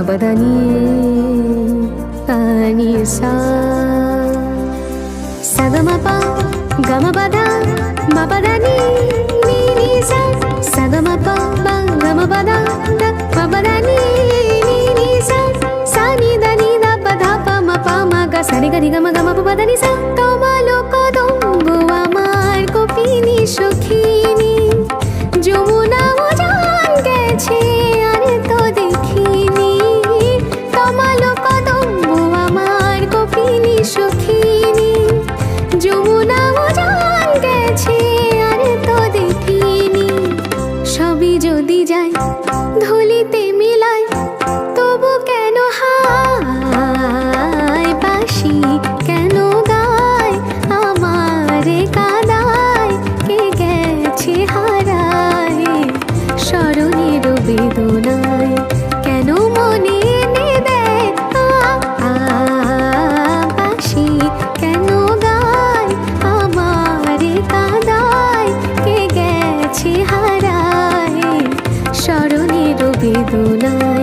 పదని అని సా సగమప గమపద మపదని నీ సా సగమప గమపద మపదని నీ సా సాని దని పద పమ పమ గ సరి గరి గమ గమ పదని సా তোমালো কদম্বু আমার কপিনি সখিনী যমুনা জান গেছে আর তো দেখিনি তোমালো কদম্বু আমার কপিনি সখিনী যমুনা জান গেছে আর তো দেখিনি সবই যদি যায় ধুলিতে মিলায় তবু কেন হায় বাসি কেন গায় আমারে কাদায় কে গেছে হারায় স্মরণের বেদনায় কেন মনে এনে দেয় বাসি কেন গায় আমারে কাদায় কে গেছে হারায় স্মরণের বেদনায়